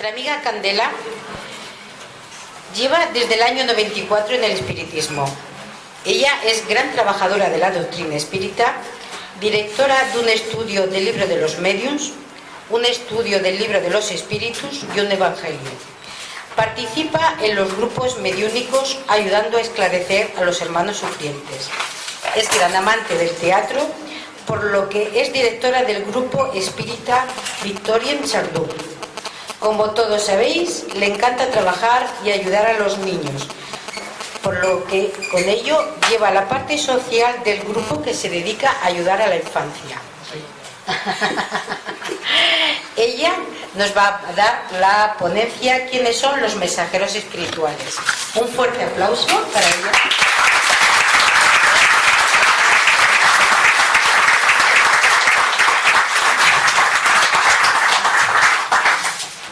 Nuestra amiga Candela lleva desde el año 94 en el espiritismo. Ella es gran trabajadora de la doctrina espírita, directora de un estudio del libro de los mediums, un estudio del libro de los espíritus y un evangelio. Participa en los grupos mediúnicos ayudando a esclarecer a los hermanos sufrientes. Es gran amante del teatro, por lo que es directora del grupo espírita Victorien Chardú. Como todos sabéis, le encanta trabajar y ayudar a los niños, por lo que con ello lleva la parte social del grupo que se dedica a ayudar a la infancia. Ella nos va a dar la ponencia ¿Quiénes son los mensajeros espirituales? Un fuerte aplauso para ella.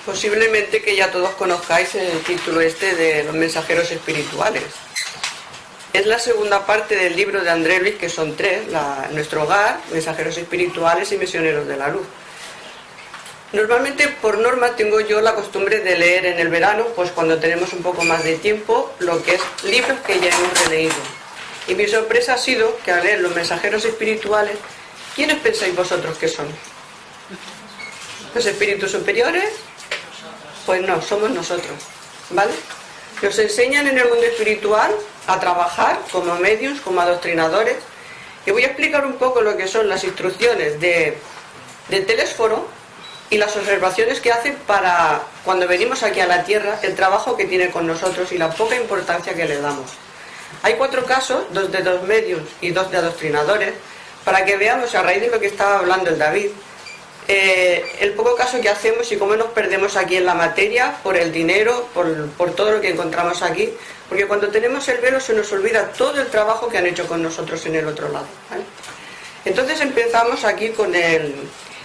Posiblemente que ya todos conozcáis el título de los mensajeros espirituales. Es la segunda parte del libro de André Luis, que son tres: Nuestro Hogar, Mensajeros Espirituales y Misioneros de la Luz. Normalmente, por norma, tengo yo la costumbre de leer en el verano, pues cuando tenemos un poco más de tiempo, lo que es libros que ya hemos releído. Y mi sorpresa ha sido que al leer los mensajeros espirituales, ¿quiénes pensáis vosotros que son? ¿Los espíritus superiores? Pues no, somos nosotros, ¿vale? Nos enseñan en el mundo espiritual a trabajar como medios, como adoctrinadores. Y voy a explicar un poco lo que son las instrucciones de Telésforo y las observaciones que hacen para, cuando venimos aquí a la Tierra, el trabajo que tiene con nosotros y la poca importancia que le damos. Hay 4 casos, 2 de 2 medios y 2 de adoctrinadores, para que veamos, a raíz de lo que estaba hablando el David, el poco caso que hacemos y cómo nos perdemos aquí en la materia por el dinero, por todo lo que encontramos aquí, porque cuando tenemos el velo se nos olvida todo el trabajo que han hecho con nosotros en el otro lado, ¿vale? Entonces empezamos aquí con el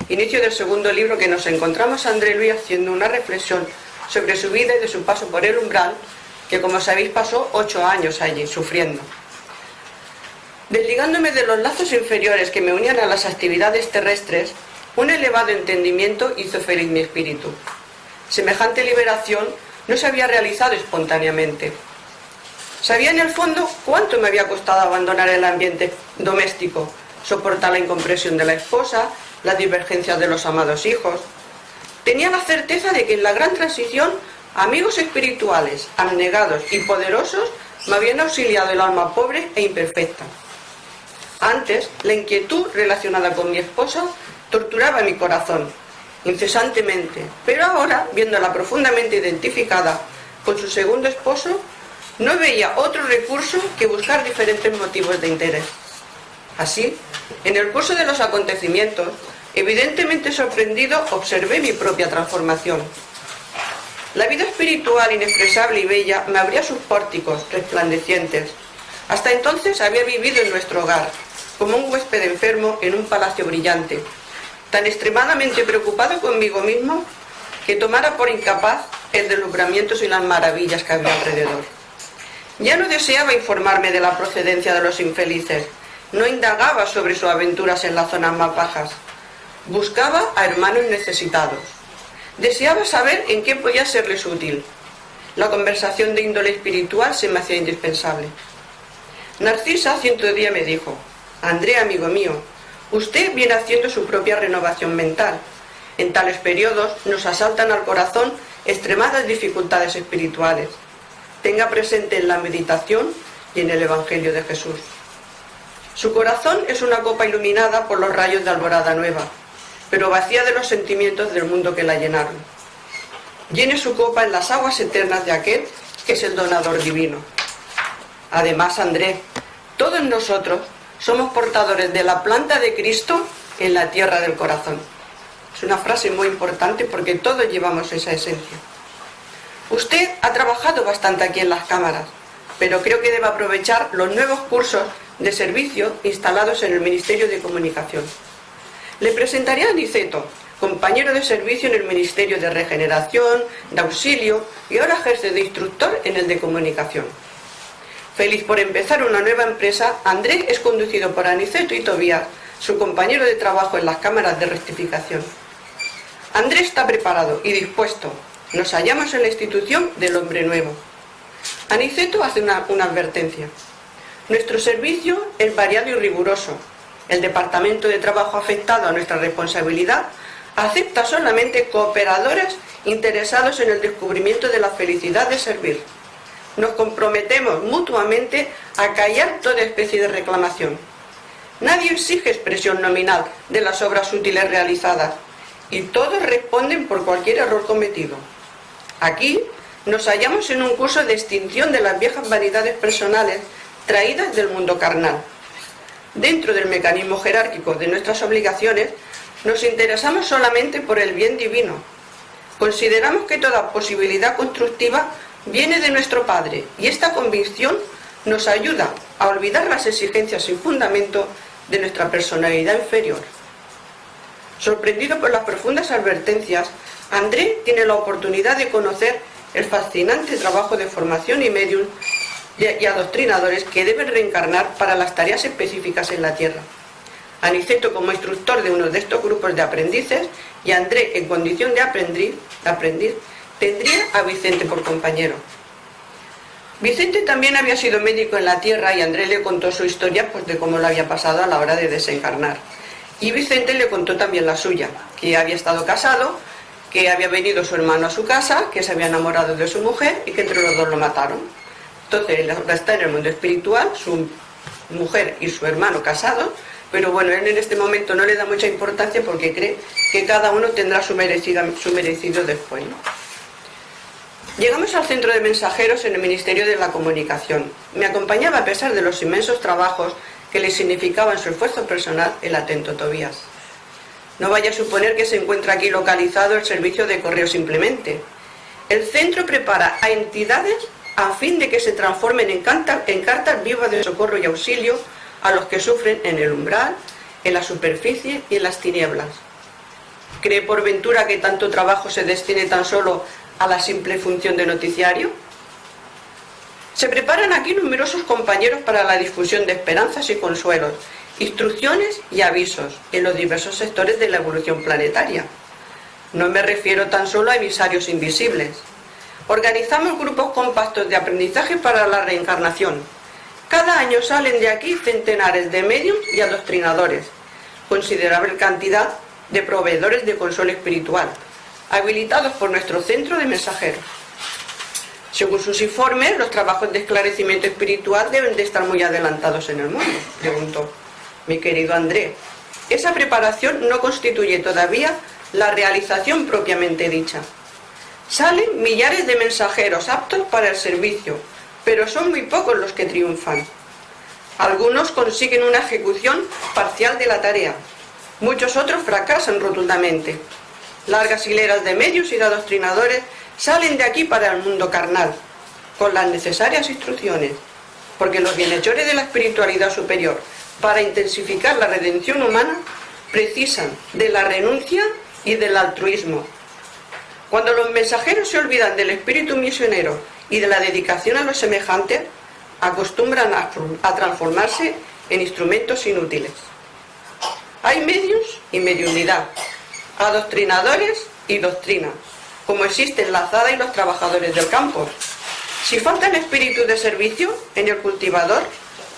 inicio del segundo libro, que nos encontramos a André Luis haciendo una reflexión sobre su vida y de su paso por el umbral, que como sabéis pasó 8 años allí sufriendo. Desligándome de los lazos inferiores que me unían a las actividades terrestres, un elevado entendimiento hizo feliz mi espíritu. Semejante liberación no se había realizado espontáneamente. Sabía en el fondo cuánto me había costado abandonar el ambiente doméstico, soportar la incomprensión de la esposa, las divergencias de los amados hijos. Tenía la certeza de que en la gran transición, amigos espirituales, abnegados y poderosos me habían auxiliado el alma pobre e imperfecta. Antes, la inquietud relacionada con mi esposa torturaba mi corazón incesantemente, pero ahora, viéndola profundamente identificada con su segundo esposo, no veía otro recurso que buscar diferentes motivos de interés. Así, en el curso de los acontecimientos, evidentemente sorprendido, observé mi propia transformación. La vida espiritual inexpresable y bella me abría sus pórticos resplandecientes. Hasta entonces había vivido en nuestro hogar, como un huésped enfermo en un palacio brillante, tan extremadamente preocupado conmigo mismo que tomara por incapaz el deslumbramiento y las maravillas que había alrededor. Ya no deseaba informarme de la procedencia de los infelices, no indagaba sobre sus aventuras en las zonas más bajas, buscaba a hermanos necesitados, deseaba saber en qué podía serles útil. La conversación de índole espiritual se me hacía indispensable. Narcisa cierto día me dijo: André, amigo mío, usted viene haciendo su propia renovación mental. En tales periodos nos asaltan al corazón extremadas dificultades espirituales. Tenga presente en la meditación y en el Evangelio de Jesús. Su corazón es una copa iluminada por los rayos de alborada nueva, pero vacía de los sentimientos del mundo que la llenaron. Llene su copa en las aguas eternas de aquel que es el donador divino. Además, André, todos nosotros somos portadores de la planta de Cristo en la tierra del corazón. Es una frase muy importante porque todos llevamos esa esencia. Usted ha trabajado bastante aquí en las cámaras, pero creo que debe aprovechar los nuevos cursos de servicio instalados en el Ministerio de Comunicación. Le presentaré a Aniceto, compañero de servicio en el Ministerio de Regeneración, de Auxilio, y ahora ejerce de instructor en el de Comunicación. Feliz por empezar una nueva empresa, André es conducido por Aniceto y Tobías, su compañero de trabajo en las cámaras de rectificación. André está preparado y dispuesto, Nos hallamos en la institución del hombre nuevo. Aniceto hace una advertencia. Nuestro servicio es variado y riguroso. El Departamento de Trabajo afectado a nuestra responsabilidad acepta solamente cooperadores interesados en el descubrimiento de la felicidad de servir. Nos comprometemos mutuamente a callar toda especie de reclamación. Nadie exige expresión nominal de las obras útiles realizadas y todos responden por cualquier error cometido. Aquí nos hallamos en un curso de extinción de las viejas vanidades personales traídas del mundo carnal. Dentro del mecanismo jerárquico de nuestras obligaciones, nos interesamos solamente por el bien divino. Consideramos que toda posibilidad constructiva viene de nuestro Padre y esta convicción nos ayuda a olvidar las exigencias sin fundamento de nuestra personalidad inferior. Sorprendido por las profundas advertencias, André tiene la oportunidad de conocer el fascinante trabajo de formación y medium y adoctrinadores que deben reencarnar para las tareas específicas en la Tierra. Aniceto como instructor de uno de estos grupos de aprendices y André en condición de aprendiz tendría a Vicente por compañero. Vicente también había sido médico en la Tierra y André le contó su historia pues, de cómo lo había pasado a la hora de desencarnar. Y Vicente le contó también la suya, que había estado casado, que había venido su hermano a su casa, que se había enamorado de su mujer y que entre los dos lo mataron. Entonces él ahora está en el mundo espiritual, su mujer y su hermano casados, pero bueno, él en este momento no le da mucha importancia porque cree que cada uno tendrá su merecido después, ¿no? Llegamos al centro de mensajeros en el Ministerio de la Comunicación. Me acompañaba a pesar de los inmensos trabajos que le significaba en su esfuerzo personal el atento Tobías. No vaya a suponer que se encuentra aquí localizado el servicio de correo simplemente. El centro prepara a entidades a fin de que se transformen en cartas vivas de socorro y auxilio a los que sufren en el umbral, en la superficie y en las tinieblas. ¿Cree por ventura que tanto trabajo se destine tan solo a la simple función de noticiario? Se preparan aquí numerosos compañeros para la difusión de esperanzas y consuelos, instrucciones y avisos en los diversos sectores de la evolución planetaria. No me refiero tan solo a emisarios invisibles. Organizamos grupos compactos de aprendizaje para la reencarnación. Cada año salen de aquí centenares de mediums y adoctrinadores, considerable cantidad de proveedores de consuelo espiritual, habilitados por nuestro centro de mensajeros. Según sus informes, los trabajos de esclarecimiento espiritual deben de estar muy adelantados en el mundo, preguntó mi querido André. Esa preparación no constituye todavía la realización propiamente dicha. Salen millares de mensajeros aptos para el servicio, pero son muy pocos los que triunfan. Algunos consiguen una ejecución parcial de la tarea, muchos otros fracasan rotundamente. Largas hileras de medios y de adoctrinadores salen de aquí para el mundo carnal, con las necesarias instrucciones, porque los bienhechores de la espiritualidad superior, para intensificar la redención humana, precisan de la renuncia y del altruismo. Cuando los mensajeros se olvidan del espíritu misionero y de la dedicación a los semejantes, acostumbran a transformarse en instrumentos inútiles. Hay medios y mediunidad, adoctrinadores y doctrina, como existen la azada y los trabajadores del campo. Si falta el espíritu de servicio en el cultivador,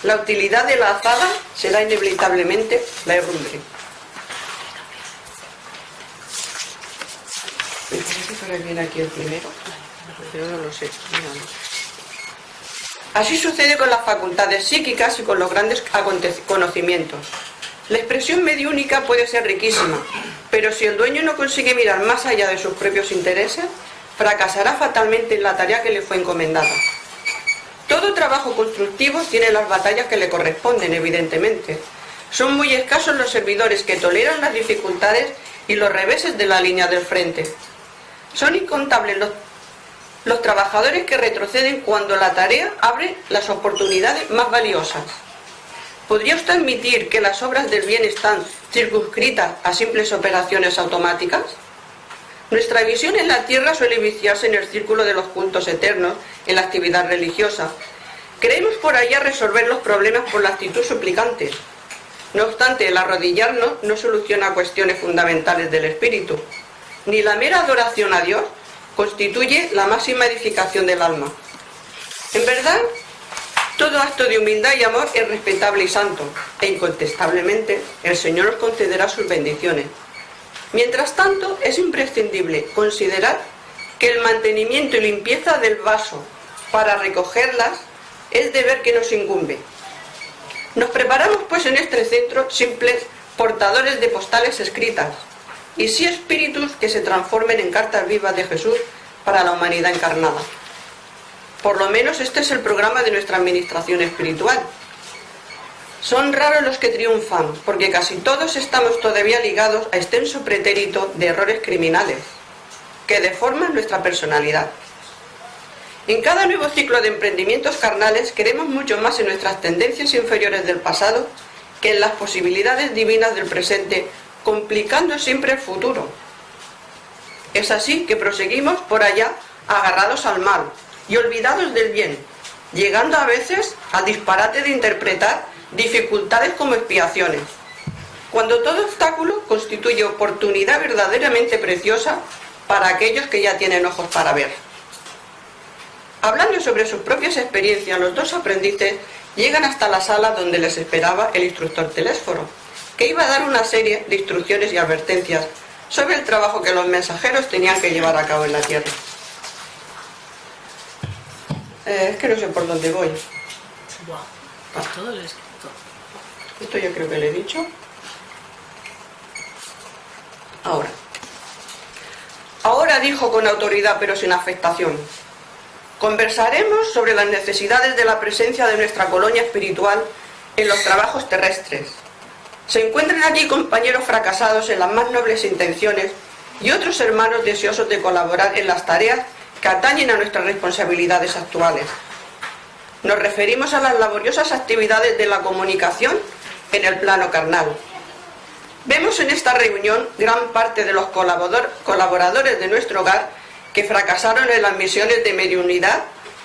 la utilidad de la azada será inevitablemente la herrumbre. Me parece que ahora viene aquí el primero, pero no lo sé. Así sucede con las facultades psíquicas y con los grandes conocimientos. La expresión mediúnica puede ser riquísima, pero si el dueño no consigue mirar más allá de sus propios intereses, fracasará fatalmente en la tarea que le fue encomendada. Todo trabajo constructivo tiene las batallas que le corresponden, evidentemente. Son muy escasos los servidores que toleran las dificultades y los reveses de la línea del frente. Son incontables los trabajadores que retroceden cuando la tarea abre las oportunidades más valiosas. ¿Podría usted admitir que las obras del bien están circunscritas a simples operaciones automáticas? Nuestra visión en la Tierra suele viciarse en el círculo de los cultos eternos, en la actividad religiosa. Creemos por allá resolver los problemas por la actitud suplicante. No obstante, el arrodillarnos no soluciona cuestiones fundamentales del espíritu. Ni la mera adoración a Dios, constituye la máxima edificación del alma. En verdad, todo acto de humildad y amor es respetable y santo, e incontestablemente el Señor nos concederá sus bendiciones. Mientras tanto, es imprescindible considerar que el mantenimiento y limpieza del vaso para recogerlas es deber que nos incumbe. Nos preparamos pues en este centro simples portadores de postales escritas, y sí espíritus que se transformen en cartas vivas de Jesús para la humanidad encarnada. Por lo menos este es el programa de nuestra administración espiritual. Son raros los que triunfan, porque casi todos estamos todavía ligados a extenso pretérito de errores criminales, que deforman nuestra personalidad. En cada nuevo ciclo de emprendimientos carnales queremos mucho más en nuestras tendencias inferiores del pasado que en las posibilidades divinas del presente, complicando siempre el futuro. Es así que proseguimos por allá agarrados al mal y olvidados del bien, llegando a veces al disparate de interpretar dificultades como expiaciones, cuando todo obstáculo constituye oportunidad verdaderamente preciosa para aquellos que ya tienen ojos para ver. Hablando sobre sus propias experiencias, los dos aprendices llegan hasta la sala donde les esperaba el instructor Telésforo, que iba a dar una serie de instrucciones y advertencias sobre el trabajo que los mensajeros tenían que llevar a cabo en la tierra. Es que no sé por dónde voy. Wow, pues todo lo he escrito. Esto yo creo que le he dicho. Ahora dijo con autoridad pero sin afectación: conversaremos sobre las necesidades de la presencia de nuestra colonia espiritual en los trabajos terrestres. Se encuentran aquí compañeros fracasados en las más nobles intenciones y otros hermanos deseosos de colaborar en las tareas que atañen a nuestras responsabilidades actuales. Nos referimos a las laboriosas actividades de la comunicación en el plano carnal. Vemos en esta reunión gran parte de los colaboradores de nuestro hogar que fracasaron en las misiones de mediunidad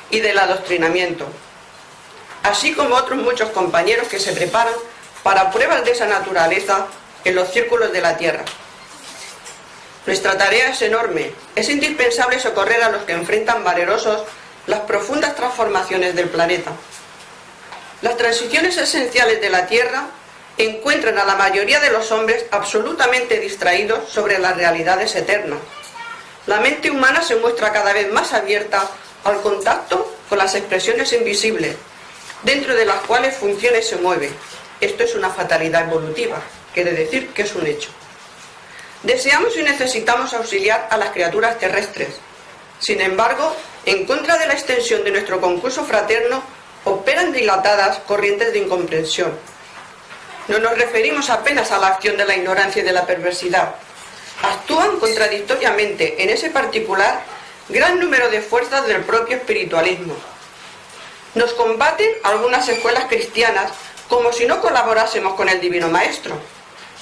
y del adoctrinamiento, así como otros muchos compañeros que se preparan para pruebas de esa naturaleza en los círculos de la tierra. Nuestra tarea es enorme. Es indispensable socorrer a los que enfrentan valerosos las profundas transformaciones del planeta. Las transiciones esenciales de la Tierra encuentran a la mayoría de los hombres absolutamente distraídos sobre las realidades eternas. La mente humana se muestra cada vez más abierta al contacto con las expresiones invisibles, dentro de las cuales funciona y se mueve. Esto es una fatalidad evolutiva, quiere decir que es un hecho. Deseamos y necesitamos auxiliar a las criaturas terrestres. Sin embargo, en contra de la extensión de nuestro concurso fraterno, operan dilatadas corrientes de incomprensión. No nos referimos apenas a la acción de la ignorancia y de la perversidad. Actúan contradictoriamente en ese particular gran número de fuerzas del propio espiritualismo. Nos combaten algunas escuelas cristianas como si no colaborásemos con el Divino Maestro.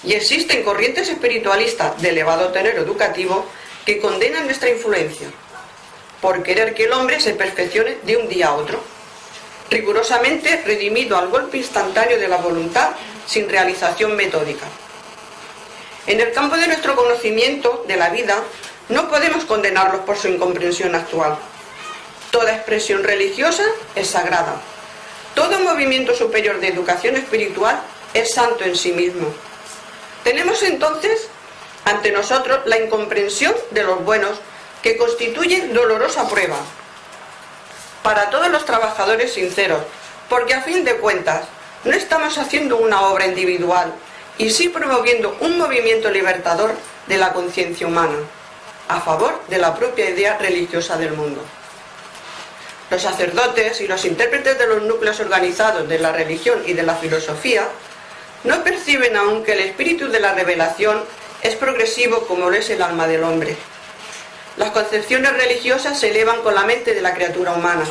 Y existen corrientes espiritualistas de elevado tenor educativo que condenan nuestra influencia, por querer que el hombre se perfeccione de un día a otro, rigurosamente redimido al golpe instantáneo de la voluntad sin realización metódica. En el campo de nuestro conocimiento de la vida, no podemos condenarlos por su incomprensión actual. Toda expresión religiosa es sagrada. Todo movimiento superior de educación espiritual es santo en sí mismo. Tenemos entonces ante nosotros la incomprensión de los buenos, que constituye dolorosa prueba para todos los trabajadores sinceros, porque a fin de cuentas no estamos haciendo una obra individual, y sí promoviendo un movimiento libertador de la conciencia humana, a favor de la propia idea religiosa del mundo. Los sacerdotes y los intérpretes de los núcleos organizados de la religión y de la filosofía no perciben aún que el espíritu de la revelación es progresivo como lo es el alma del hombre. Las concepciones religiosas se elevan con la mente de la criatura humana.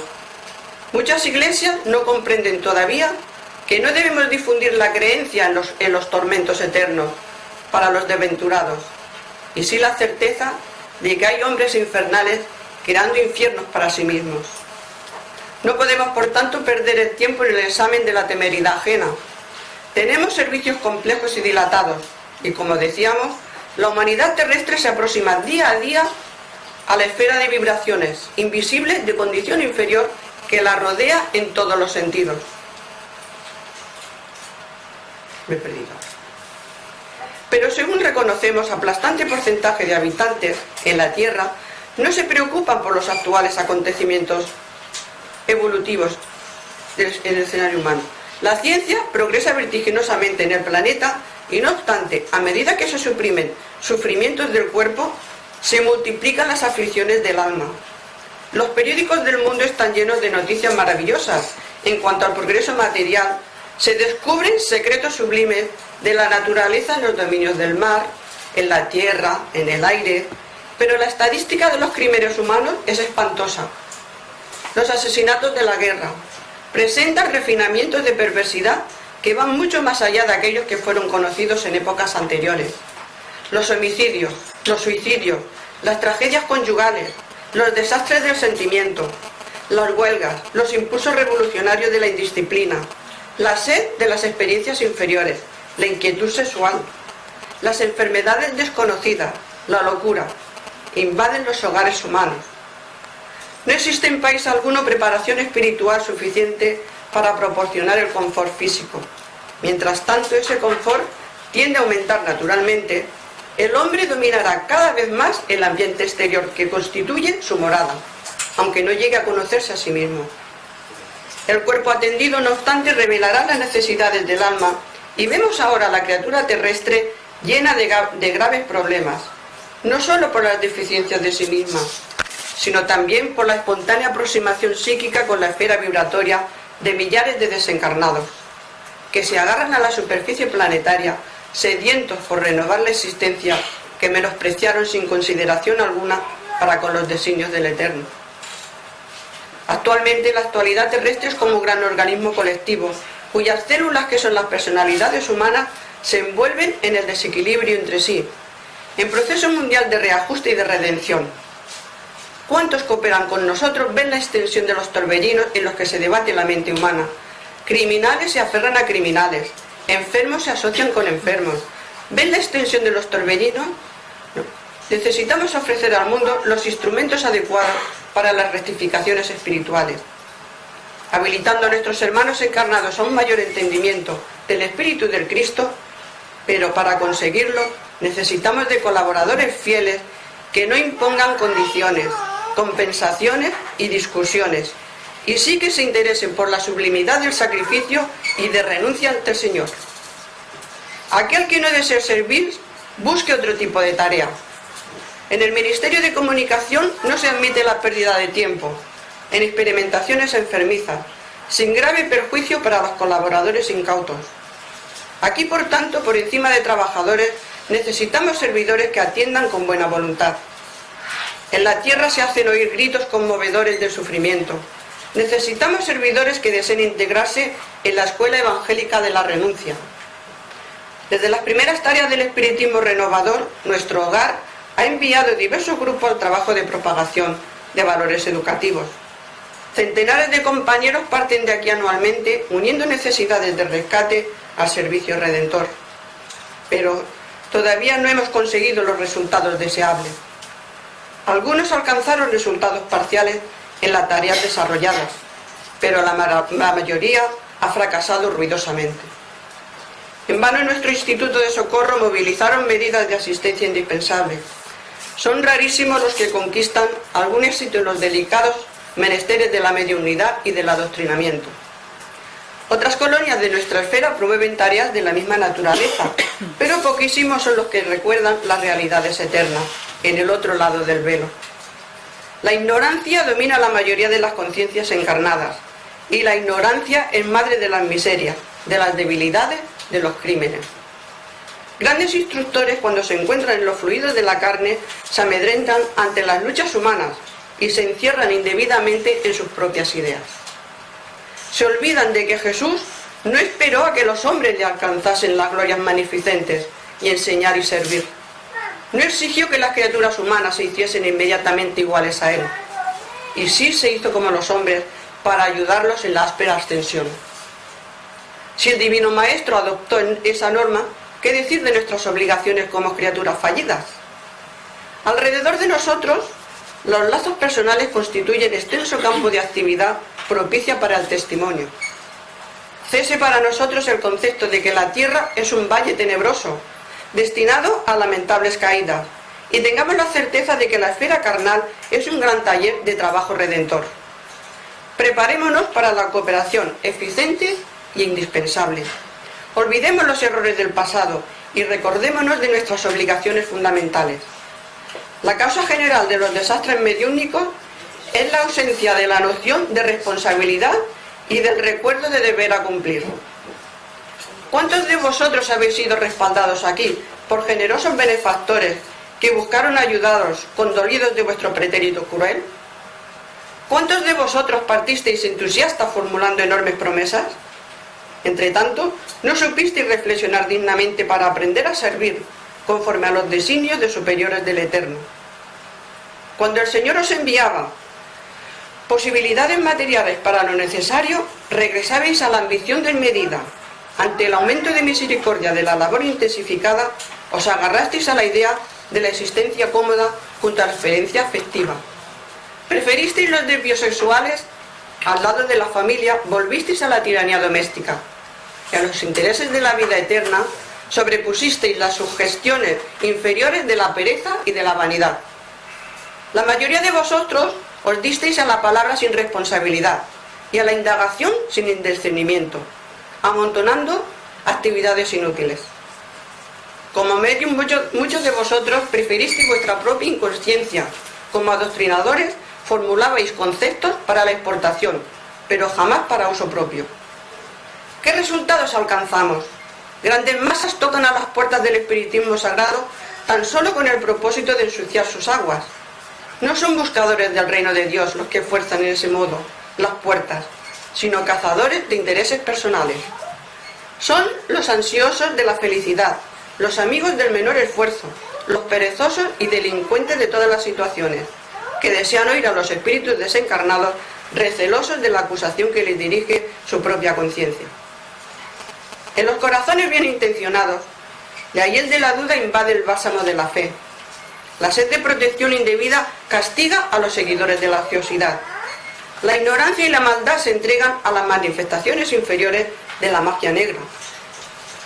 Muchas iglesias no comprenden todavía que no debemos difundir la creencia en los tormentos eternos para los desventurados, y sí la certeza de que hay hombres infernales creando infiernos para sí mismos. No podemos, por tanto, perder el tiempo en el examen de la temeridad ajena. Tenemos servicios complejos y dilatados, y como decíamos, la humanidad terrestre se aproxima día a día a la esfera de vibraciones invisibles de condición inferior que la rodea en todos los sentidos. Me he perdido. Pero según reconocemos, aplastante porcentaje de habitantes en la Tierra no se preocupan por los actuales acontecimientos evolutivos en el escenario humano. La ciencia progresa vertiginosamente en el planeta y no obstante, a medida que se suprimen sufrimientos del cuerpo, se multiplican las aflicciones del alma. Los periódicos del mundo están llenos de noticias maravillosas en cuanto al progreso material. Se descubren secretos sublimes de la naturaleza en los dominios del mar, en la tierra, en el aire, pero la estadística de los crímenes humanos es espantosa. Los asesinatos de la guerra presentan refinamientos de perversidad que van mucho más allá de aquellos que fueron conocidos en épocas anteriores. Los homicidios, los suicidios, las tragedias conyugales, los desastres del sentimiento, las huelgas, los impulsos revolucionarios de la indisciplina, la sed de las experiencias inferiores, la inquietud sexual, las enfermedades desconocidas, la locura, invaden los hogares humanos. No existe en país alguno preparación espiritual suficiente para proporcionar el confort físico. Mientras tanto, ese confort tiende a aumentar naturalmente. El hombre dominará cada vez más el ambiente exterior que constituye su morada, aunque no llegue a conocerse a sí mismo. El cuerpo atendido, no obstante, revelará las necesidades del alma y vemos ahora a la criatura terrestre llena de graves problemas, no solo por las deficiencias de sí misma, sino también por la espontánea aproximación psíquica con la esfera vibratoria de millares de desencarnados, que se agarran a la superficie planetaria, sedientos por renovar la existencia que menospreciaron sin consideración alguna para con los designios del Eterno. Actualmente la actualidad terrestre es como un gran organismo colectivo, cuyas células, que son las personalidades humanas, se envuelven en el desequilibrio entre sí, en proceso mundial de reajuste y de redención. ¿Cuántos cooperan con nosotros? Ven la extensión de los torbellinos en los que se debate la mente humana. Criminales se aferran a criminales, enfermos se asocian con enfermos. ¿Ven la extensión de los torbellinos? No. Necesitamos ofrecer al mundo los instrumentos adecuados para las rectificaciones espirituales, habilitando a nuestros hermanos encarnados a un mayor entendimiento del Espíritu del Cristo, pero para conseguirlo necesitamos de colaboradores fieles que no impongan condiciones, compensaciones y discusiones, y sí que se interesen por la sublimidad del sacrificio y de renuncia ante el Señor. Aquel que no desee servir, busque otro tipo de tarea. En el Ministerio de Comunicación no se admite la pérdida de tiempo en experimentaciones enfermizas, sin grave perjuicio para los colaboradores incautos. Aquí, por tanto, por encima de trabajadores, necesitamos servidores que atiendan con buena voluntad. En la tierra se hacen oír gritos conmovedores del sufrimiento. Necesitamos servidores que deseen integrarse en la escuela evangélica de la renuncia. Desde las primeras tareas del espiritismo renovador, nuestro hogar ha enviado diversos grupos al trabajo de propagación de valores educativos. Centenares de compañeros parten de aquí anualmente, uniendo necesidades de rescate al servicio redentor. Pero todavía no hemos conseguido los resultados deseables. Algunos alcanzaron resultados parciales en las tareas desarrolladas, pero la mayoría ha fracasado ruidosamente. En vano en nuestro Instituto de Socorro movilizaron medidas de asistencia indispensables. Son rarísimos los que conquistan algún éxito en los delicados menesteres de la mediunidad y del adoctrinamiento. Otras colonias de nuestra esfera promueven tareas de la misma naturaleza, pero poquísimos son los que recuerdan las realidades eternas, en el otro lado del velo. La ignorancia domina la mayoría de las conciencias encarnadas, y la ignorancia es madre de las miserias, de las debilidades, de los crímenes. Grandes instructores, cuando se encuentran en los fluidos de la carne, se amedrentan ante las luchas humanas y se encierran indebidamente en sus propias ideas. Se olvidan de que Jesús no esperó a que los hombres le alcanzasen las glorias magnificentes y enseñar y servir. No exigió que las criaturas humanas se hiciesen inmediatamente iguales a él, y sí se hizo como los hombres para ayudarlos en la áspera ascensión. Si el Divino Maestro adoptó esa norma, ¿qué decir de nuestras obligaciones como criaturas fallidas? Alrededor de nosotros Los lazos personales constituyen extenso campo de actividad propicia para el testimonio. Cese para nosotros el concepto de que la tierra es un valle tenebroso, destinado a lamentables caídas, y tengamos la certeza de que la esfera carnal es un gran taller de trabajo redentor. Preparémonos para la cooperación eficiente y indispensable. Olvidemos los errores del pasado y recordémonos de nuestras obligaciones fundamentales. La causa general de los desastres mediúnicos es la ausencia de la noción de responsabilidad y del recuerdo de deber a cumplir. ¿Cuántos de vosotros habéis sido respaldados aquí por generosos benefactores que buscaron ayudaros condolidos de vuestro pretérito cruel? ¿Cuántos de vosotros partisteis entusiastas formulando enormes promesas? Entre tanto, no supisteis reflexionar dignamente para aprender a servir conforme a los designios de superiores del Eterno. Cuando el Señor os enviaba posibilidades materiales para lo necesario, regresabais a la ambición desmedida. Ante el aumento de misericordia de la labor intensificada, os agarrasteis a la idea de la existencia cómoda junto a la experiencia afectiva. Preferisteis los desvíos sexuales al lado de la familia, volvisteis a la tiranía doméstica, y a los intereses de la vida eterna sobrepusisteis las sugestiones inferiores de la pereza y de la vanidad. La mayoría de vosotros os disteis a la palabra sin responsabilidad y a la indagación sin discernimiento, amontonando actividades inútiles. Como medium, muchos de vosotros preferisteis vuestra propia inconsciencia. Como adoctrinadores formulabais conceptos para la exportación, pero jamás para uso propio. ¿Qué resultados alcanzamos? Grandes masas tocan a las puertas del espiritismo sagrado tan solo con el propósito de ensuciar sus aguas. No son buscadores del reino de Dios los que fuerzan en ese modo las puertas, sino cazadores de intereses personales. Son los ansiosos de la felicidad, los amigos del menor esfuerzo, los perezosos y delincuentes de todas las situaciones, que desean oír a los espíritus desencarnados recelosos de la acusación que les dirige su propia conciencia. En los corazones bien intencionados, la hiel de la duda invade el bálsamo de la fe. La sed de protección indebida castiga a los seguidores de la ociosidad. La ignorancia y la maldad se entregan a las manifestaciones inferiores de la magia negra.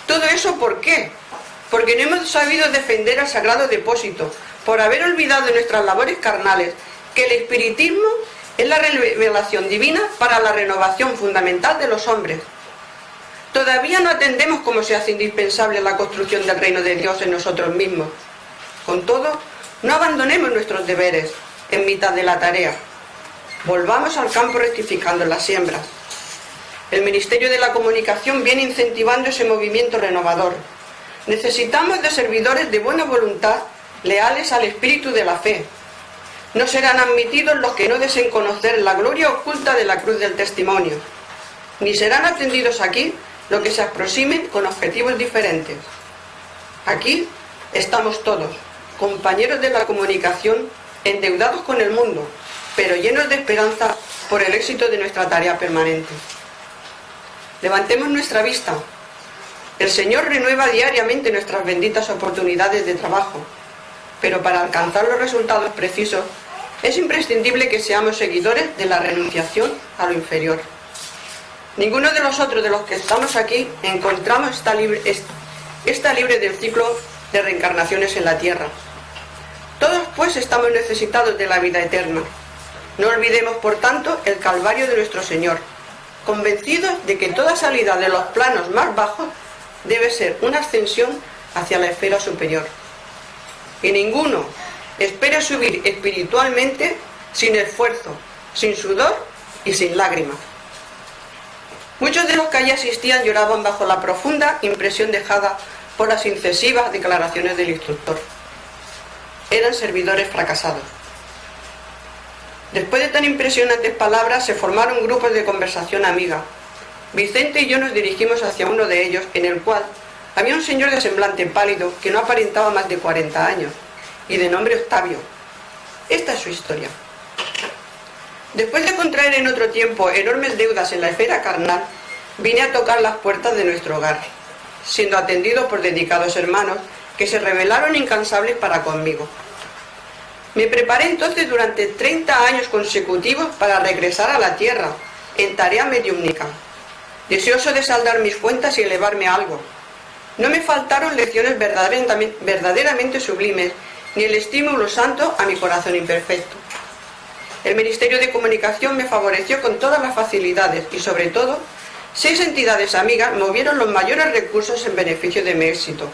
¿Todo eso por qué? Porque no hemos sabido defender al sagrado depósito, por haber olvidado nuestras labores carnales, que el espiritismo es la revelación divina para la renovación fundamental de los hombres. Todavía no atendemos cómo se hace indispensable la construcción del reino de Dios en nosotros mismos. Con todo, no abandonemos nuestros deberes en mitad de la tarea. Volvamos al campo rectificando las siembras. El Ministerio de la Comunicación viene incentivando ese movimiento renovador. Necesitamos de servidores de buena voluntad, leales al espíritu de la fe. No serán admitidos los que no deseen conocer la gloria oculta de la cruz del testimonio, ni serán atendidos aquí los que se aproximen con objetivos diferentes. Aquí estamos todos, compañeros de la comunicación, endeudados con el mundo, pero llenos de esperanza por el éxito de nuestra tarea permanente. Levantemos nuestra vista. El Señor renueva diariamente nuestras benditas oportunidades de trabajo, pero para alcanzar los resultados precisos es imprescindible que seamos seguidores de la renunciación a lo inferior. Ninguno de nosotros de los que estamos aquí encontramos está libre del ciclo de reencarnaciones en la tierra. Todos pues estamos necesitados de la vida eterna. No olvidemos por tanto el calvario de nuestro Señor, convencidos de que toda salida de los planos más bajos debe ser una ascensión hacia la esfera superior. Y ninguno espere subir espiritualmente sin esfuerzo, sin sudor y sin lágrimas. Muchos de los que allí asistían lloraban bajo la profunda impresión dejada por las incisivas declaraciones del instructor. Eran servidores fracasados. Después de tan impresionantes palabras se formaron grupos de conversación amiga. Vicente y yo nos dirigimos hacia uno de ellos, en el cual había un señor de semblante pálido que no aparentaba más de 40 años y de nombre Octavio. Esta es su historia. Después de contraer en otro tiempo enormes deudas en la esfera carnal, vine a tocar las puertas de nuestro hogar, siendo atendido por dedicados hermanos que se revelaron incansables para conmigo. Me preparé entonces durante 30 años consecutivos para regresar a la Tierra, en tarea mediúmnica, deseoso de saldar mis cuentas y elevarme a algo. No me faltaron lecciones verdaderamente sublimes, ni el estímulo santo a mi corazón imperfecto. El Ministerio de Comunicación me favoreció con todas las facilidades y, sobre todo, 6 entidades amigas movieron los mayores recursos en beneficio de mi éxito.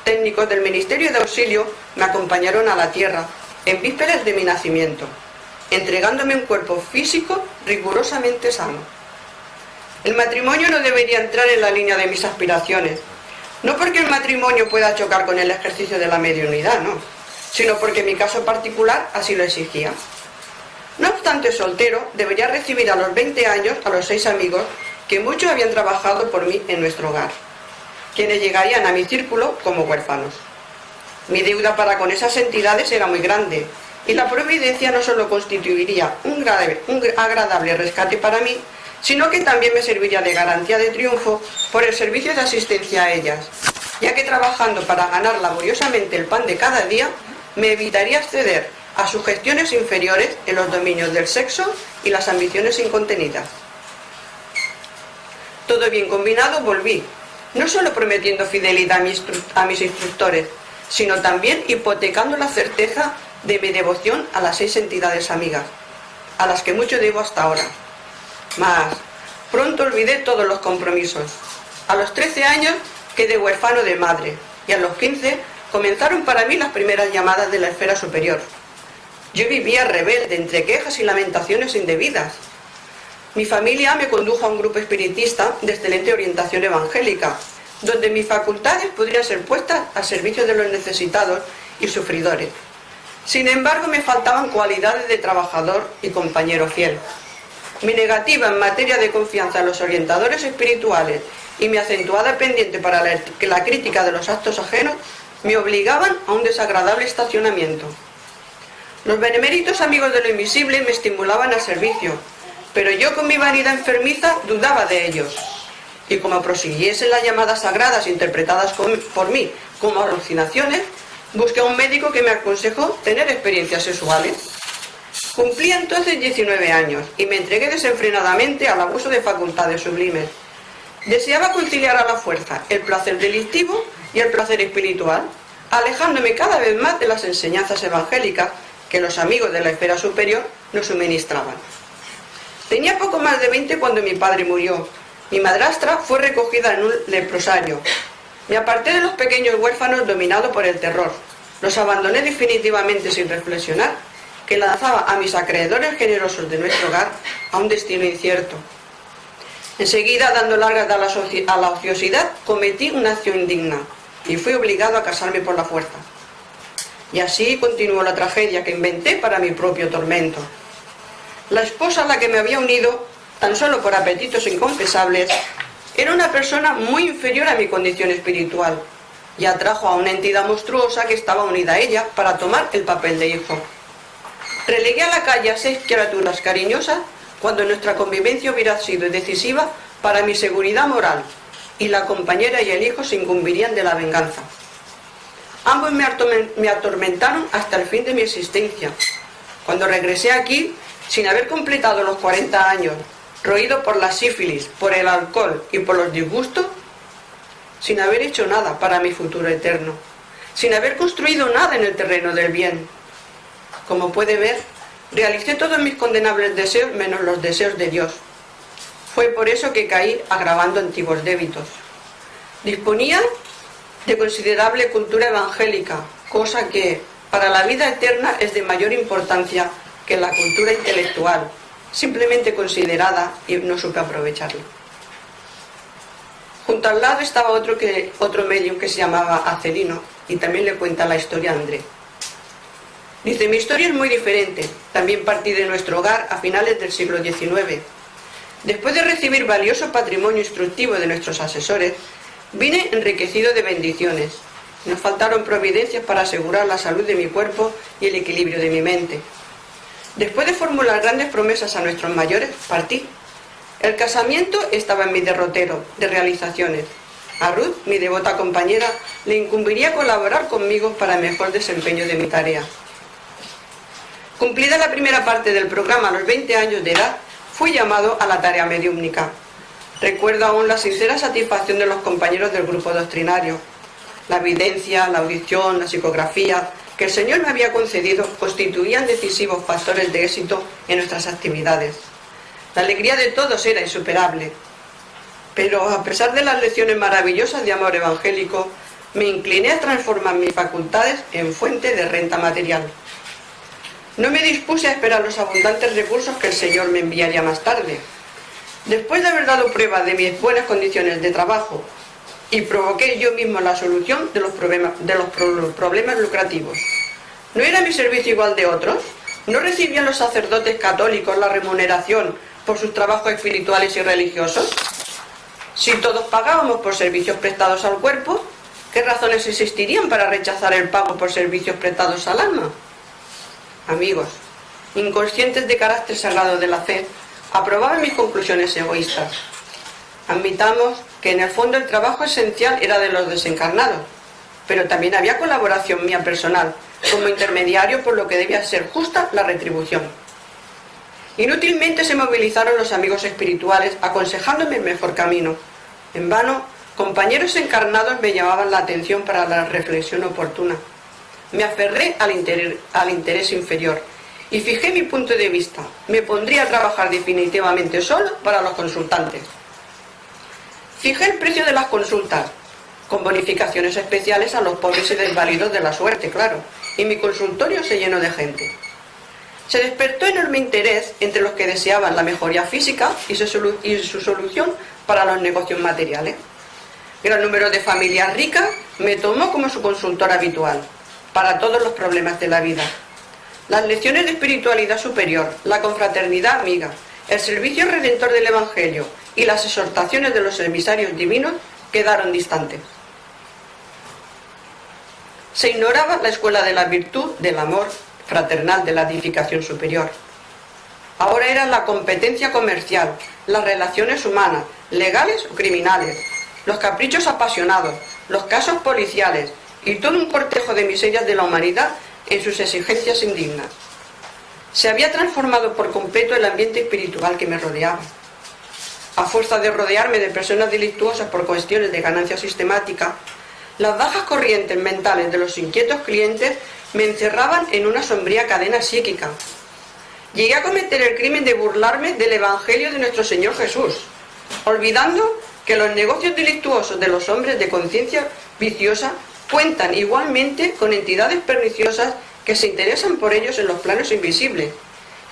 Técnicos del Ministerio de Auxilio me acompañaron a la Tierra en vísperas de mi nacimiento, entregándome un cuerpo físico rigurosamente sano. El matrimonio no debería entrar en la línea de mis aspiraciones, no porque el matrimonio pueda chocar con el ejercicio de la mediunidad, no, sino porque mi caso particular así lo exigía. No obstante, soltero, debería recibir a los 20 años a los 6 amigos que muchos habían trabajado por mí en nuestro hogar, quienes llegarían a mi círculo como huérfanos. Mi deuda para con esas entidades era muy grande, y la providencia no solo constituiría un agradable rescate para mí, sino que también me serviría de garantía de triunfo por el servicio de asistencia a ellas, ya que trabajando para ganar laboriosamente el pan de cada día, me evitaría acceder a sugestiones inferiores en los dominios del sexo y las ambiciones incontenidas. Todo bien combinado, volví, no solo prometiendo fidelidad a mis instructores, sino también hipotecando la certeza de mi devoción a las 6 entidades amigas, a las que mucho debo hasta ahora. Mas pronto olvidé todos los compromisos. A los 13 años quedé huérfano de madre, y a los 15 comenzaron para mí las primeras llamadas de la esfera superior. Yo vivía rebelde entre quejas y lamentaciones indebidas. Mi familia me condujo a un grupo espiritista de excelente orientación evangélica, donde mis facultades podrían ser puestas al servicio de los necesitados y sufridores. Sin embargo, me faltaban cualidades de trabajador y compañero fiel. Mi negativa en materia de confianza en los orientadores espirituales y mi acentuada pendiente para la crítica de los actos ajenos me obligaban a un desagradable estacionamiento. Los beneméritos amigos de lo invisible me estimulaban al servicio, pero yo con mi vanidad enfermiza dudaba de ellos. Y como prosiguiesen las llamadas sagradas interpretadas por mí como alucinaciones, busqué a un médico que me aconsejó tener experiencias sexuales. Cumplía entonces 19 años y me entregué desenfrenadamente al abuso de facultades sublimes. Deseaba conciliar a la fuerza el placer delictivo y el placer espiritual, alejándome cada vez más de las enseñanzas evangélicas que los amigos de la esfera superior nos suministraban. Tenía poco más de 20 cuando mi padre murió. Mi madrastra fue recogida en un leprosario. Me aparté de los pequeños huérfanos dominados por el terror. Los abandoné definitivamente sin reflexionar, que lanzaba a mis acreedores generosos de nuestro hogar a un destino incierto. Enseguida, dando largas a la ociosidad, cometí una acción indigna y fui obligado a casarme por la fuerza. Y así continuó la tragedia que inventé para mi propio tormento. La esposa a la que me había unido, tan solo por apetitos inconfesables, era una persona muy inferior a mi condición espiritual y atrajo a una entidad monstruosa que estaba unida a ella para tomar el papel de hijo. Relegué a la calle a 6 criaturas cariñosas cuando nuestra convivencia hubiera sido decisiva para mi seguridad moral, y la compañera y el hijo se incumbirían de la venganza. Ambos me atormentaron hasta el fin de mi existencia. Cuando regresé aquí, sin haber completado los 40 años, roído por la sífilis, por el alcohol y por los disgustos, sin haber hecho nada para mi futuro eterno, sin haber construido nada en el terreno del bien. Como puede ver, realicé todos mis condenables deseos menos los deseos de Dios. Fue por eso que caí agravando antiguos débitos. Disponía de considerable cultura evangélica, cosa que para la vida eterna es de mayor importancia que la cultura intelectual, simplemente considerada, y no supe aprovecharla. Junto al lado estaba otro medium que se llamaba Acelino, y también le cuenta la historia a André. Dice: mi historia es muy diferente. También partí de nuestro hogar a finales del siglo XIX. Después de recibir valioso patrimonio instructivo de nuestros asesores, vine enriquecido de bendiciones. Nos faltaron providencias para asegurar la salud de mi cuerpo y el equilibrio de mi mente. Después de formular grandes promesas a nuestros mayores, partí. El casamiento estaba en mi derrotero de realizaciones. A Ruth, mi devota compañera, le incumbiría colaborar conmigo para el mejor desempeño de mi tarea. Cumplida la primera parte del programa a los 20 años de edad, fui llamado a la tarea mediúmnica. Recuerdo aún la sincera satisfacción de los compañeros del grupo doctrinario. La evidencia, la audición, la psicografía que el Señor me había concedido constituían decisivos factores de éxito en nuestras actividades. La alegría de todos era insuperable. Pero a pesar de las lecciones maravillosas de amor evangélico, me incliné a transformar mis facultades en fuente de renta material. No me dispuse a esperar los abundantes recursos que el Señor me enviaría más tarde. Después de haber dado prueba de mis buenas condiciones de trabajo y provoqué yo mismo la solución de los problemas lucrativos. ¿No era mi servicio igual de otros? ¿No recibían los sacerdotes católicos la remuneración por sus trabajos espirituales y religiosos? Si todos pagábamos por servicios prestados al cuerpo, ¿qué razones existirían para rechazar el pago por servicios prestados al alma? Amigos, inconscientes de carácter sagrado de la fe, aprobaban mis conclusiones egoístas. Admitamos que en el fondo el trabajo esencial era de los desencarnados, pero también había colaboración mía personal, como intermediario, por lo que debía ser justa la retribución. Inútilmente se movilizaron los amigos espirituales aconsejándome el mejor camino. En vano, compañeros encarnados me llamaban la atención para la reflexión oportuna. Me aferré al interés inferior y fijé mi punto de vista. Me pondría a trabajar definitivamente solo para los consultantes. Fijé el precio de las consultas, con bonificaciones especiales a los pobres y desvalidos de la suerte, claro, y mi consultorio se llenó de gente. Se despertó enorme interés entre los que deseaban la mejoría física y su solución para los negocios materiales. Gran número de familias ricas me tomó como su consultor habitual para todos los problemas de la vida. Las lecciones de espiritualidad superior, la confraternidad amiga, el servicio redentor del Evangelio y las exhortaciones de los emisarios divinos quedaron distantes. Se ignoraba la escuela de la virtud, del amor fraternal, de la edificación superior. Ahora era la competencia comercial, las relaciones humanas, legales o criminales, los caprichos apasionados, los casos policiales y todo un cortejo de miserias de la humanidad en sus exigencias indignas. Se había transformado por completo el ambiente espiritual que me rodeaba. A fuerza de rodearme de personas delictuosas por cuestiones de ganancia sistemática, las bajas corrientes mentales de los inquietos clientes me encerraban en una sombría cadena psíquica. Llegué a cometer el crimen de burlarme del Evangelio de nuestro Señor Jesús, olvidando que los negocios delictuosos de los hombres de conciencia viciosa cuentan igualmente con entidades perniciosas que se interesan por ellos en los planos invisibles,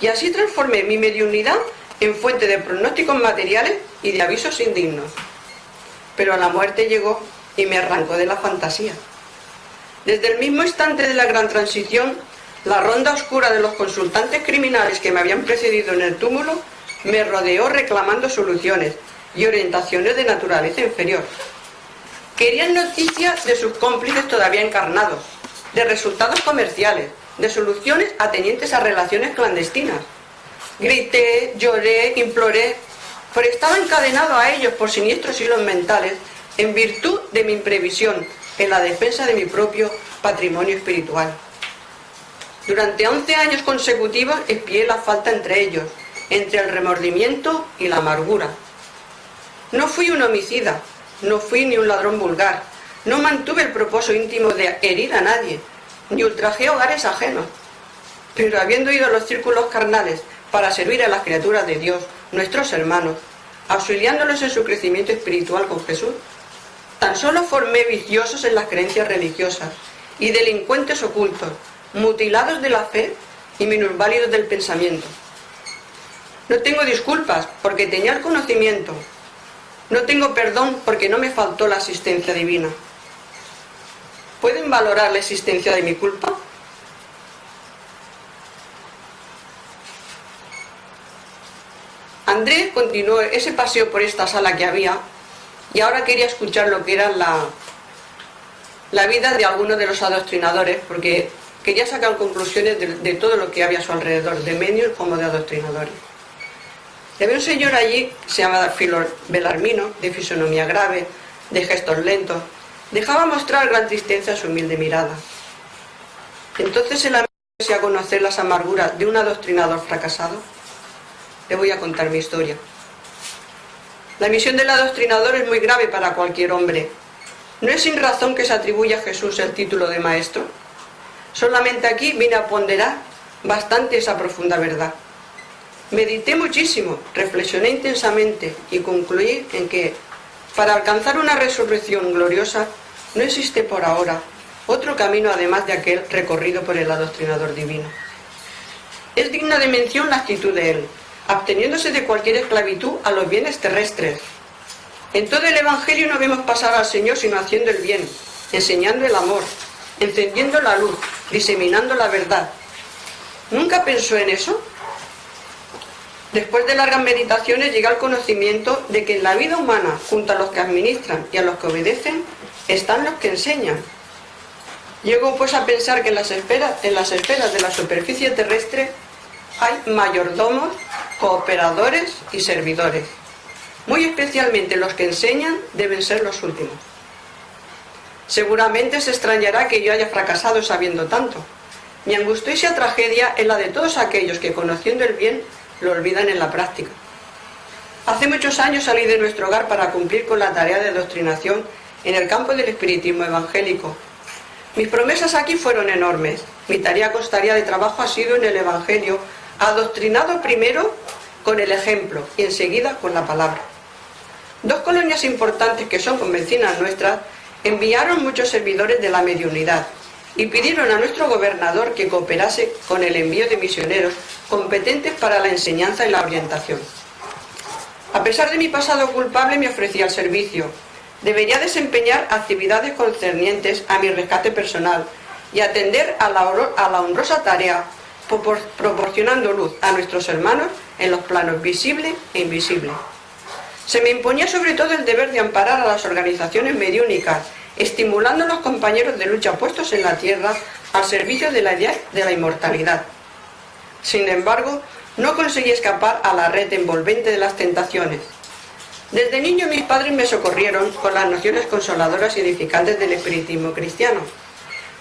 y así transformé mi mediunidad en fuente de pronósticos materiales y de avisos indignos. Pero la muerte llegó y me arrancó de la fantasía. Desde el mismo instante de la gran transición, la ronda oscura de los consultantes criminales que me habían precedido en el túmulo me rodeó reclamando soluciones y orientaciones de naturaleza inferior. Querían noticias de sus cómplices todavía encarnados, de resultados comerciales, de soluciones atenientes a relaciones clandestinas. Grité, lloré, imploré, pero estaba encadenado a ellos por siniestros hilos mentales en virtud de mi imprevisión en la defensa de mi propio patrimonio espiritual. Durante 11 años consecutivos espié la falta entre ellos, entre el remordimiento y la amargura. No fui un homicida, no fui ni un ladrón vulgar, no mantuve el propósito íntimo de herir a nadie, ni ultrajé hogares ajenos. Pero habiendo ido a los círculos carnales para servir a las criaturas de Dios, nuestros hermanos, auxiliándolos en su crecimiento espiritual con Jesús, tan solo formé viciosos en las creencias religiosas y delincuentes ocultos, mutilados de la fe y minusválidos del pensamiento. No tengo disculpas porque tenía el conocimiento. No tengo perdón porque no me faltó la asistencia divina. ¿Pueden valorar la existencia de mi culpa? Andrés continuó ese paseo por esta sala que había y ahora quería escuchar lo que era la vida de algunos de los adoctrinadores, porque quería sacar conclusiones de todo lo que había a su alrededor, de medios como de adoctrinadores. Y había un señor allí, se llamaba Filor Belarmino, de fisonomía grave, de gestos lentos. Dejaba mostrar gran tristeza a su humilde mirada. Entonces el a conocer las amarguras de un adoctrinador fracasado? Le voy a contar mi historia. La misión del adoctrinador es muy grave para cualquier hombre. No es sin razón que se atribuye a Jesús el título de maestro. Solamente aquí vine a ponderar bastante esa profunda verdad. Medité muchísimo, reflexioné intensamente y concluí en que, para alcanzar una resurrección gloriosa, no existe por ahora otro camino además de aquel recorrido por el adoctrinador divino. Es digna de mención la actitud de él, absteniéndose de cualquier esclavitud a los bienes terrestres. En todo el Evangelio no vemos pasar al Señor sino haciendo el bien, enseñando el amor, encendiendo la luz, diseminando la verdad. ¿Nunca pensó en eso? Después de largas meditaciones llegué al conocimiento de que en la vida humana, junto a los que administran y a los que obedecen, están los que enseñan. Llego pues a pensar que en las esferas de la superficie terrestre hay mayordomos, cooperadores y servidores. Muy especialmente los que enseñan deben ser los últimos. Seguramente se extrañará que yo haya fracasado sabiendo tanto. Mi angustiosa tragedia es la de todos aquellos que, conociendo el bien, lo olvidan en la práctica. Hace muchos años salí de nuestro hogar para cumplir con la tarea de adoctrinación en el campo del espiritismo evangélico. Mis promesas aquí fueron enormes. Mi tarea constaría de trabajo asiduo en el Evangelio, adoctrinado primero con el ejemplo y enseguida con la palabra. 2 colonias importantes que son convecinas nuestras enviaron muchos servidores de la mediunidad y pidieron a nuestro gobernador que cooperase con el envío de misioneros competentes para la enseñanza y la orientación. A pesar de mi pasado culpable, me ofrecía el servicio. Debería desempeñar actividades concernientes a mi rescate personal y atender a la honrosa tarea, proporcionando luz a nuestros hermanos en los planos visible e invisible. Se me imponía sobre todo el deber de amparar a las organizaciones mediúnicas, estimulando a los compañeros de lucha puestos en la tierra al servicio de la idea de la inmortalidad. Sin embargo, no conseguí escapar a la red envolvente de las tentaciones. Desde niño mis padres me socorrieron con las nociones consoladoras y edificantes del espiritismo cristiano.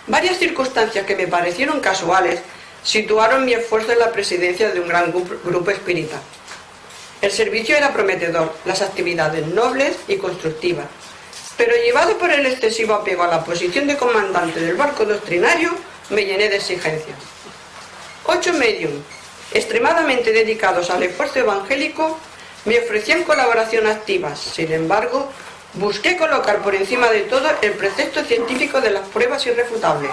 Varias circunstancias que me parecieron casuales situaron mi esfuerzo en la presidencia de un gran grupo espírita. El servicio era prometedor, las actividades nobles y constructivas, pero llevado por el excesivo apego a la posición de comandante del barco doctrinario, me llené de exigencias. 8 médiums, extremadamente dedicados al esfuerzo evangélico, me ofrecían colaboración activa. Sin embargo, busqué colocar por encima de todo el precepto científico de las pruebas irrefutables.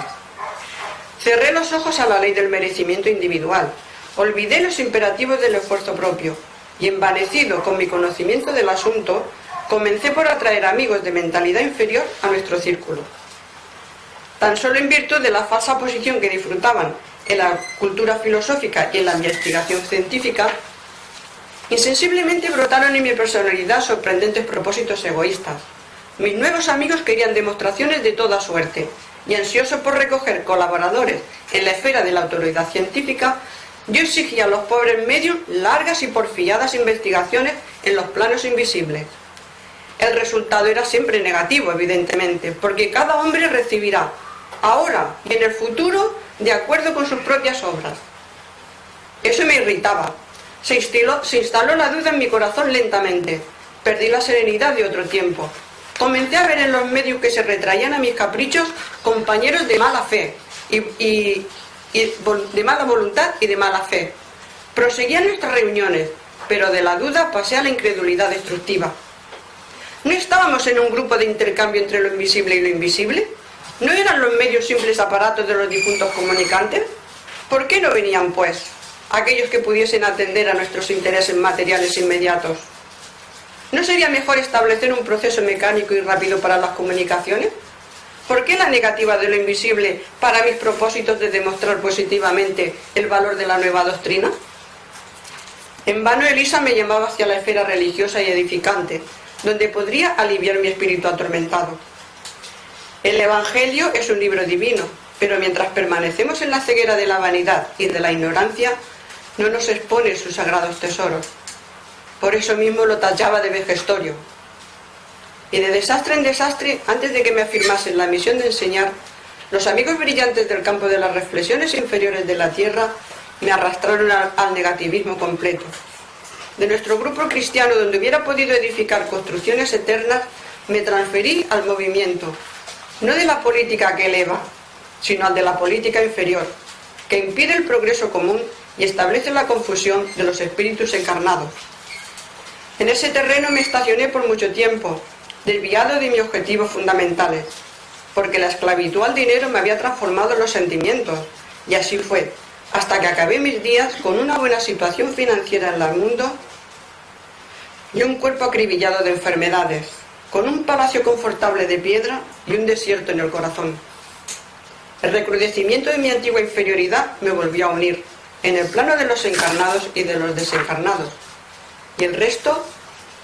Cerré los ojos a la ley del merecimiento individual, olvidé los imperativos del esfuerzo propio y, envanecido con mi conocimiento del asunto, comencé por atraer amigos de mentalidad inferior a nuestro círculo. Tan solo en virtud de la falsa posición que disfrutaban en la cultura filosófica y en la investigación científica, insensiblemente brotaron en mi personalidad sorprendentes propósitos egoístas. Mis nuevos amigos querían demostraciones de toda suerte, y ansioso por recoger colaboradores en la esfera de la autoridad científica, yo exigía a los pobres medios largas y porfiadas investigaciones en los planos invisibles. El resultado era siempre negativo, evidentemente, porque cada hombre recibirá, ahora y en el futuro, de acuerdo con sus propias obras. Eso me irritaba. Se instaló la duda en mi corazón lentamente. Perdí la serenidad de otro tiempo. Comencé a ver en los medios que se retraían a mis caprichos compañeros de mala fe, de mala voluntad y de mala fe. Proseguían nuestras reuniones, pero de la duda pasé a la incredulidad destructiva. ¿No estábamos en un grupo de intercambio entre lo invisible y lo invisible? ¿No eran los medios simples aparatos de los difuntos comunicantes? ¿Por qué no venían, pues, aquellos que pudiesen atender a nuestros intereses materiales inmediatos? ¿No sería mejor establecer un proceso mecánico y rápido para las comunicaciones? ¿Por qué la negativa de lo invisible para mis propósitos de demostrar positivamente el valor de la nueva doctrina? En vano Elisa me llamaba hacia la esfera religiosa y edificante, donde podría aliviar mi espíritu atormentado. El Evangelio es un libro divino, pero mientras permanecemos en la ceguera de la vanidad y de la ignorancia, no nos expone sus sagrados tesoros. Por eso mismo lo tachaba de vejestorio. Y de desastre en desastre, antes de que me afirmasen la misión de enseñar, Los amigos brillantes del campo de las reflexiones inferiores de la Tierra me arrastraron al negativismo completo. De nuestro grupo cristiano, donde hubiera podido edificar construcciones eternas, me transferí al movimiento, no de la política que eleva, sino al de la política inferior, que impide el progreso común y establece la confusión de los espíritus encarnados. En ese terreno me estacioné por mucho tiempo, desviado de mis objetivos fundamentales, porque la esclavitud al dinero me había transformado en los sentimientos, y así fue, hasta que acabé mis días con una buena situación financiera en el mundo y un cuerpo acribillado de enfermedades, con un palacio confortable de piedra y un desierto en el corazón. El recrudecimiento de mi antigua inferioridad me volvió a unir, en el plano de los encarnados y de los desencarnados. Y el resto,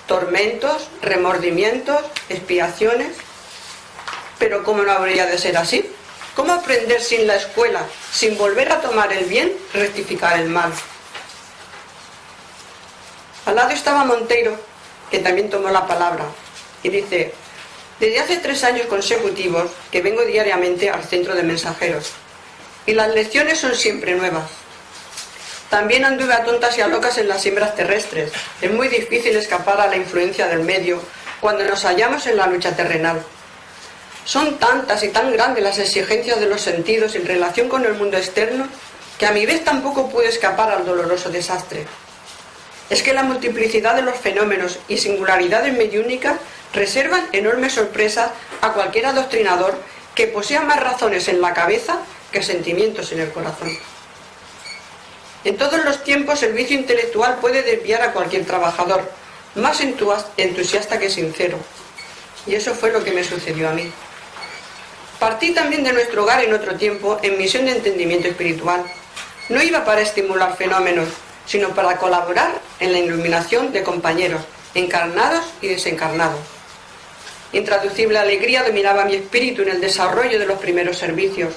tormentos, remordimientos, expiaciones. Pero ¿cómo no habría de ser así? ¿Cómo aprender sin la escuela, sin volver a tomar el bien, rectificar el mal? Al lado estaba Monteiro, que también tomó la palabra, y dice: desde hace 3 años consecutivos que vengo diariamente al centro de mensajeros, y las lecciones son siempre nuevas. También anduve a tontas y a locas en las siembras terrestres. Es muy difícil escapar a la influencia del medio cuando nos hallamos en la lucha terrenal. Son tantas y tan grandes las exigencias de los sentidos en relación con el mundo externo que a mi vez tampoco pude escapar al doloroso desastre. Es que la multiplicidad de los fenómenos y singularidades mediúnicas reservan enorme sorpresa a cualquier adoctrinador que posea más razones en la cabeza que sentimientos en el corazón. En todos los tiempos el vicio intelectual puede desviar a cualquier trabajador, más entusiasta que sincero. Y eso fue lo que me sucedió a mí. Partí también de nuestro hogar en otro tiempo en misión de entendimiento espiritual. No iba para estimular fenómenos, sino para colaborar en la iluminación de compañeros, encarnados y desencarnados. Intraducible alegría dominaba mi espíritu en el desarrollo de los primeros servicios.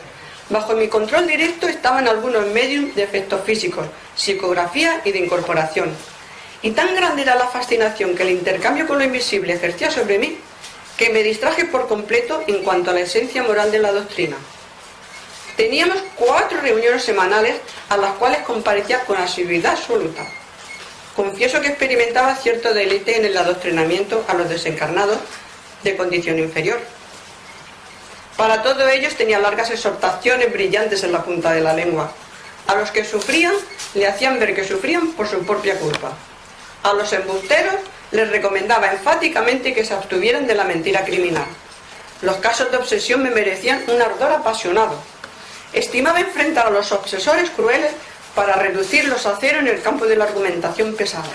Bajo mi control directo estaban algunos medios de efectos físicos, psicografía y de incorporación. Y tan grande era la fascinación que el intercambio con lo invisible ejercía sobre mí, que me distraje por completo en cuanto a la esencia moral de la doctrina. Teníamos 4 reuniones semanales a las cuales comparecía con asiduidad absoluta. Confieso que experimentaba cierto deleite en el adoctrinamiento a los desencarnados de condición inferior. Para todos ellos tenía largas exhortaciones brillantes en la punta de la lengua. A los que sufrían, le hacían ver que sufrían por su propia culpa. A los embusteros les recomendaba enfáticamente que se abstuvieran de la mentira criminal. Los casos de obsesión me merecían un ardor apasionado. Estimaba enfrentar a los obsesores crueles para reducirlos a cero en el campo de la argumentación pesada.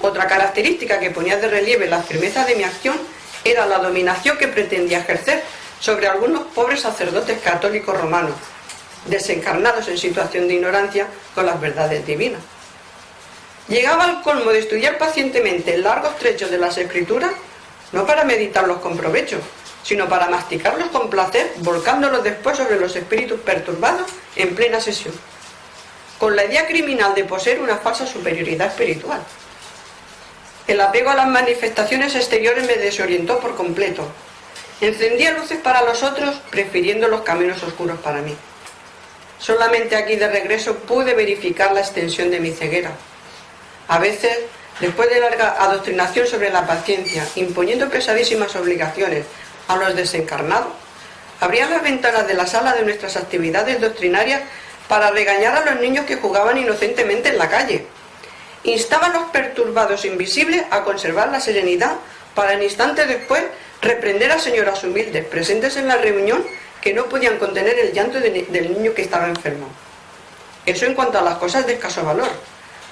Otra característica que ponía de relieve la firmeza de mi acción era la dominación que pretendía ejercer sobre algunos pobres sacerdotes católicos romanos, desencarnados en situación de ignorancia con las verdades divinas. Llegaba al colmo de estudiar pacientemente largos trechos de las Escrituras, no para meditarlos con provecho, sino para masticarlos con placer, volcándolos después sobre los espíritus perturbados en plena sesión, con la idea criminal de poseer una falsa superioridad espiritual. El apego a las manifestaciones exteriores me desorientó por completo. Encendía luces para los otros, prefiriendo los caminos oscuros para mí. Solamente aquí de regreso pude verificar la extensión de mi ceguera. A veces, después de larga adoctrinación sobre la paciencia, imponiendo pesadísimas obligaciones a los desencarnados, abría las ventanas de la sala de nuestras actividades doctrinarias para regañar a los niños que jugaban inocentemente en la calle. Instaba a los perturbados invisibles a conservar la serenidad para en instantes después reprender a señoras humildes presentes en la reunión que no podían contener el llanto del niño que estaba enfermo. Eso en cuanto a las cosas de escaso valor,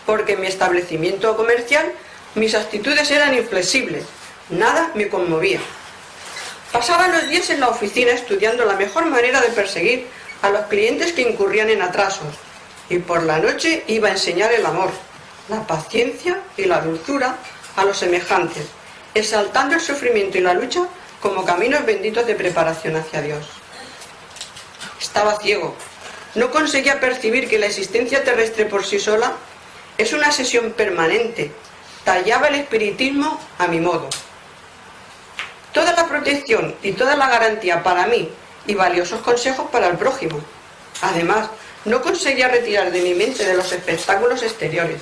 porque en mi establecimiento comercial mis actitudes eran inflexibles, nada me conmovía. Pasaba los días en la oficina estudiando la mejor manera de perseguir a los clientes que incurrían en atrasos, y por la noche iba a enseñar el amor, la paciencia y la dulzura a los semejantes, exaltando el sufrimiento y la lucha como caminos benditos de preparación hacia Dios. Estaba ciego. No conseguía percibir que la existencia terrestre por sí sola es una sesión permanente. Tallaba el espiritismo a mi modo. Toda la protección y toda la garantía para mí y valiosos consejos para el prójimo. Además, no conseguía retirar de mi mente de los espectáculos exteriores.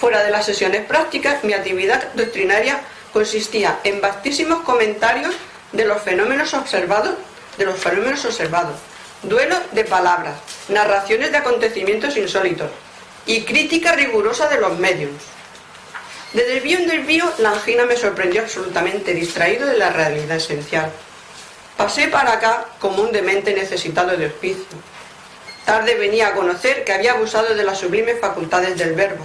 Fuera de las sesiones prácticas, mi actividad doctrinaria consistía en vastísimos comentarios de los fenómenos observados, duelo de palabras, narraciones de acontecimientos insólitos y crítica rigurosa de los médiums. De desvío en desvío, la angina me sorprendió absolutamente distraído de la realidad esencial. Pasé para acá como un demente necesitado de hospicio. Tarde venía a conocer que había abusado de las sublimes facultades del verbo.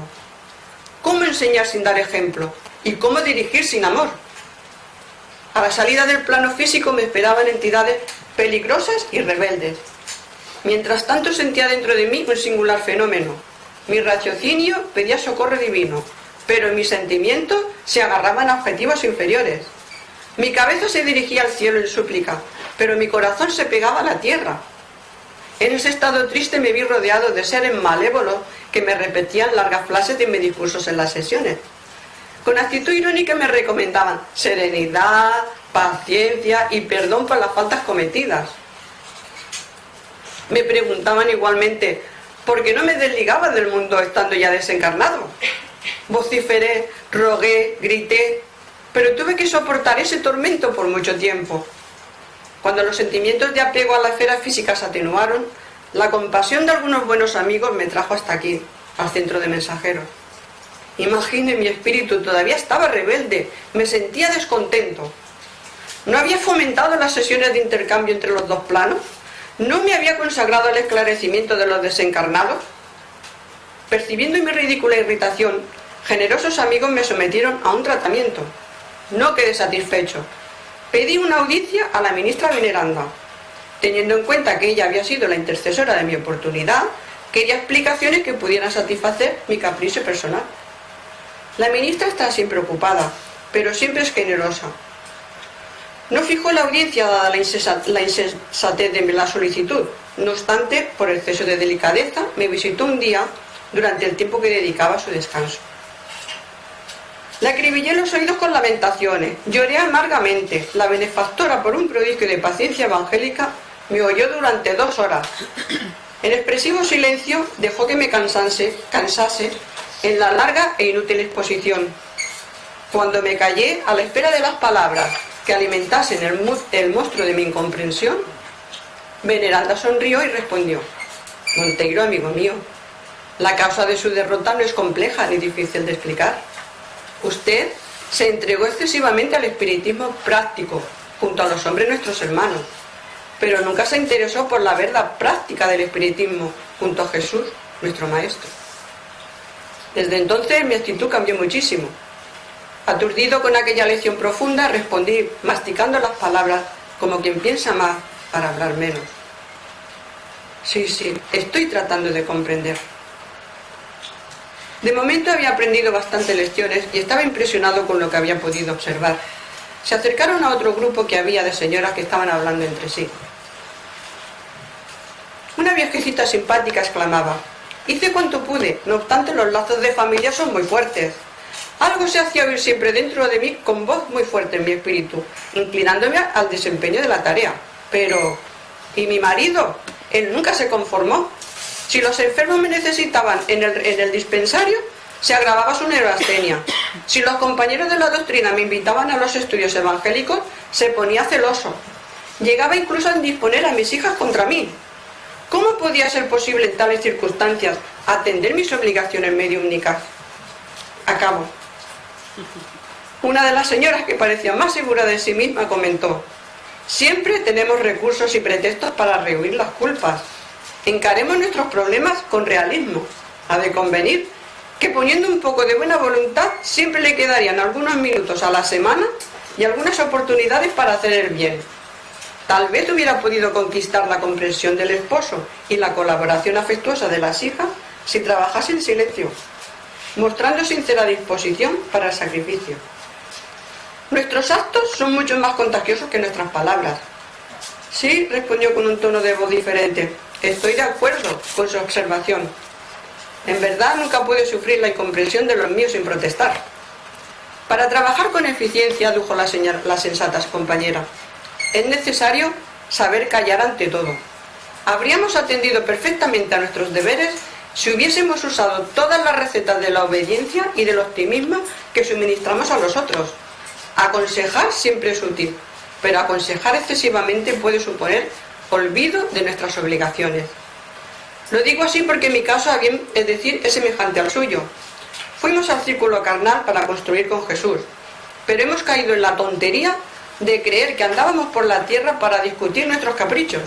¿Cómo enseñar sin dar ejemplo? ¿Y cómo dirigir sin amor? A la salida del plano físico me esperaban entidades peligrosas y rebeldes. Mientras tanto sentía dentro de mí un singular fenómeno. Mi raciocinio pedía socorro divino, pero mis sentimientos se agarraban a objetivos inferiores. Mi cabeza se dirigía al cielo en súplica, pero mi corazón se pegaba a la tierra. En ese estado triste me vi rodeado de seres malévolos que me repetían largas frases de mis discursos en las sesiones. Con actitud irónica me recomendaban serenidad, paciencia y perdón por las faltas cometidas. Me preguntaban igualmente por qué no me desligaba del mundo estando ya desencarnado. Vociferé, rogué, grité, pero tuve que soportar ese tormento por mucho tiempo. Cuando los sentimientos de apego a la esfera física se atenuaron, la compasión de algunos buenos amigos me trajo hasta aquí, al centro de mensajeros. Imagine, mi espíritu todavía estaba rebelde, me sentía descontento. ¿No había fomentado las sesiones de intercambio entre los dos planos? ¿No me había consagrado al esclarecimiento de los desencarnados? Percibiendo mi ridícula irritación, generosos amigos me sometieron a un tratamiento. No quedé satisfecho. Pedí una audiencia a la ministra veneranda. Teniendo en cuenta que ella había sido la intercesora de mi oportunidad, quería explicaciones que pudieran satisfacer mi capricho personal. La ministra está siempre ocupada, pero siempre es generosa. No fijó la audiencia dada la insensatez de la solicitud. No obstante, por exceso de delicadeza, me visitó un día durante el tiempo que dedicaba a su descanso. Le acribillé los oídos con lamentaciones, lloré amargamente. La benefactora, por un prodigio de paciencia evangélica, me oyó durante 2 horas. En expresivo silencio dejó que me cansase en la larga e inútil exposición. Cuando me callé, a la espera de las palabras que alimentasen el monstruo de mi incomprensión, Veneranda sonrió y respondió: Monteiro, amigo mío, la causa de su derrota no es compleja ni difícil de explicar. Usted se entregó excesivamente al espiritismo práctico, junto a los hombres nuestros hermanos, pero nunca se interesó por la verdad práctica del espiritismo, junto a Jesús, nuestro Maestro. Desde entonces mi actitud cambió muchísimo. Aturdido con aquella lección profunda, respondí, masticando las palabras, como quien piensa más para hablar menos. Sí, estoy tratando de comprender. De momento había aprendido bastantes lecciones y estaba impresionado con lo que había podido observar. Se acercaron a otro grupo que había de señoras que estaban hablando entre sí. Una viejecita simpática exclamaba: hice cuanto pude, no obstante los lazos de familia son muy fuertes. Algo se hacía oír siempre dentro de mí con voz muy fuerte en mi espíritu, inclinándome al desempeño de la tarea. Pero, ¿y mi marido? Él nunca se conformó. Si los enfermos me necesitaban en el dispensario, se agravaba su neurastenia. Si los compañeros de la doctrina me invitaban a los estudios evangélicos, se ponía celoso. Llegaba incluso a indisponer a mis hijas contra mí. ¿Cómo podía ser posible en tales circunstancias atender mis obligaciones mediúmnicas? Acabo. Una de las señoras, que parecía más segura de sí misma, comentó: siempre tenemos recursos y pretextos para rehuir las culpas. Encaremos nuestros problemas con realismo. Ha de convenir que poniendo un poco de buena voluntad siempre le quedarían algunos minutos a la semana y algunas oportunidades para hacer el bien. Tal vez hubiera podido conquistar la comprensión del esposo y la colaboración afectuosa de las hijas si trabajase en silencio, mostrando sincera disposición para el sacrificio. Nuestros actos son mucho más contagiosos que nuestras palabras. Sí, respondió con un tono de voz diferente. Estoy de acuerdo con su observación. En verdad nunca pude sufrir la incomprensión de los míos sin protestar. Para trabajar con eficiencia, dijo la sensatas compañera, es necesario saber callar ante todo. Habríamos atendido perfectamente a nuestros deberes si hubiésemos usado todas las recetas de la obediencia y del optimismo que suministramos a los otros. Aconsejar siempre es útil, pero aconsejar excesivamente puede suponer olvido de nuestras obligaciones. Lo digo así porque mi caso, a bien es decir, es semejante al suyo. Fuimos al círculo carnal para construir con Jesús, pero hemos caído en la tontería de creer que andábamos por la tierra para discutir nuestros caprichos.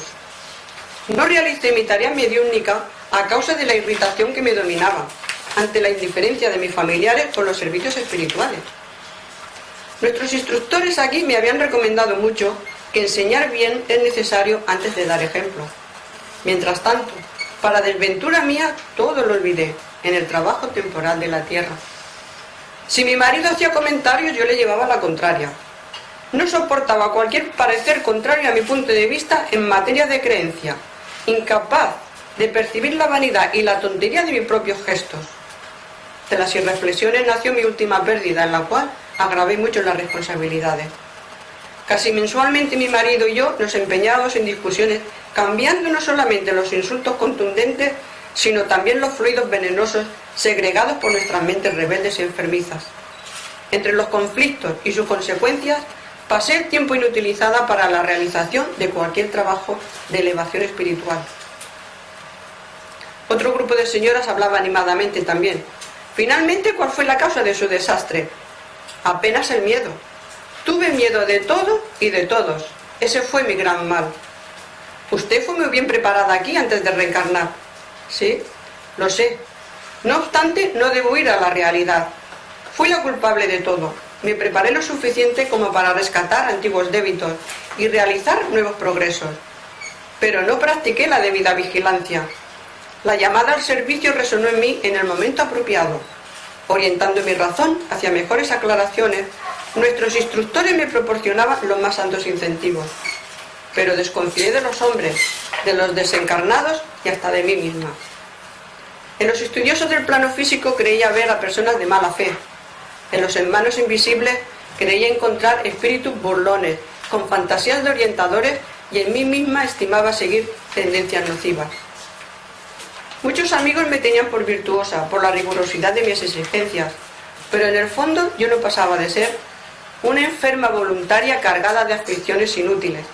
No realicé mi tarea mediúnica a causa de la irritación que me dominaba ante la indiferencia de mis familiares con los servicios espirituales. Nuestros instructores aquí me habían recomendado mucho que enseñar bien es necesario antes de dar ejemplo. Mientras tanto, para desventura mía, todo lo olvidé en el trabajo temporal de la tierra. Si mi marido hacía comentarios, yo le llevaba la contraria. No soportaba cualquier parecer contrario a mi punto de vista en materia de creencia, incapaz de percibir la vanidad y la tontería de mis propios gestos. De las irreflexiones nació mi última pérdida, en la cual agravé mucho las responsabilidades. Casi mensualmente mi marido y yo nos empeñábamos en discusiones, cambiando no solamente los insultos contundentes, sino también los fluidos venenosos segregados por nuestras mentes rebeldes y enfermizas. Entre los conflictos y sus consecuencias, pasé el tiempo inutilizada para la realización de cualquier trabajo de elevación espiritual. Otro grupo de señoras hablaba animadamente también. Finalmente, ¿cuál fue la causa de su desastre? Apenas el miedo. Tuve miedo de todo y de todos. Ese fue mi gran mal. Usted fue muy bien preparada aquí antes de reencarnar. Sí, lo sé. No obstante, no debo ir a la realidad. Fui la culpable de todo. Me preparé lo suficiente como para rescatar antiguos débitos y realizar nuevos progresos. Pero no practiqué la debida vigilancia. La llamada al servicio resonó en mí en el momento apropiado. Orientando mi razón hacia mejores aclaraciones, nuestros instructores me proporcionaban los más santos incentivos. Pero desconfié de los hombres, de los desencarnados y hasta de mí misma. En los estudiosos del plano físico creía ver a personas de mala fe. En los hermanos invisibles creía encontrar espíritus burlones, con fantasías de orientadores, y en mí misma estimaba seguir tendencias nocivas. Muchos amigos me tenían por virtuosa, por la rigurosidad de mis exigencias, pero en el fondo yo no pasaba de ser una enferma voluntaria cargada de aflicciones inútiles.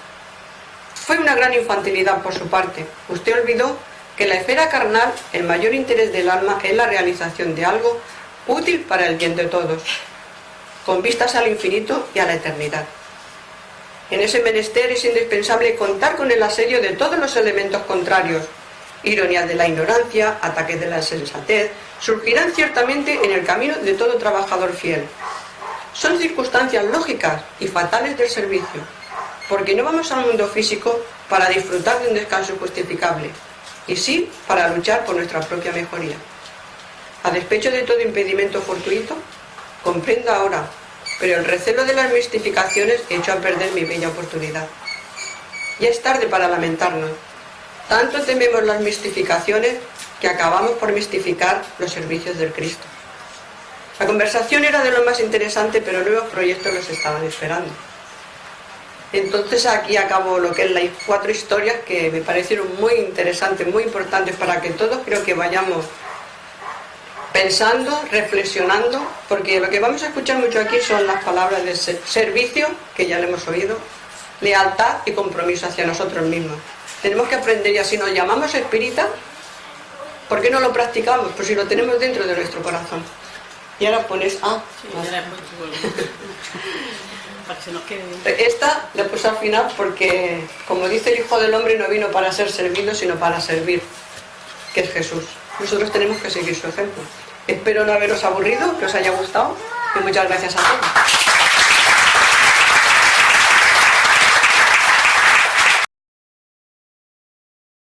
Fue una gran infantilidad por su parte. Usted olvidó que en la esfera carnal el mayor interés del alma es la realización de algo útil para el bien de todos, con vistas al infinito y a la eternidad. En ese menester es indispensable contar con el asedio de todos los elementos contrarios. Ironías de la ignorancia, ataques de la insensatez, surgirán ciertamente en el camino de todo trabajador fiel. Son circunstancias lógicas y fatales del servicio, porque no vamos al mundo físico para disfrutar de un descanso justificable, y sí para luchar por nuestra propia mejoría. A despecho de todo impedimento fortuito, comprendo ahora, pero el recelo de las mistificaciones echó a perder mi bella oportunidad. Ya es tarde para lamentarnos. Tanto tememos las mistificaciones que acabamos por mistificar los servicios del Cristo. La conversación era de lo más interesante, pero nuevos proyectos los estaban esperando. Entonces aquí acabo lo que es las 4 historias que me parecieron muy interesantes, muy importantes para que todos creo que vayamos pensando, reflexionando, porque lo que vamos a escuchar mucho aquí son las palabras de servicio, que ya lo hemos oído, lealtad y compromiso hacia nosotros mismos. Tenemos que aprender, y así nos llamamos espíritas, ¿por qué no lo practicamos? Pues si lo tenemos dentro de nuestro corazón. Y ahora pones A. Sí, ya la he puesto, para que se nos quede bien. Esta la puse al final porque, como dice el Hijo del Hombre, no vino para ser servido, sino para servir, que es Jesús. Nosotros tenemos que seguir su ejemplo. Espero no haberos aburrido, que os haya gustado, y muchas gracias a todos.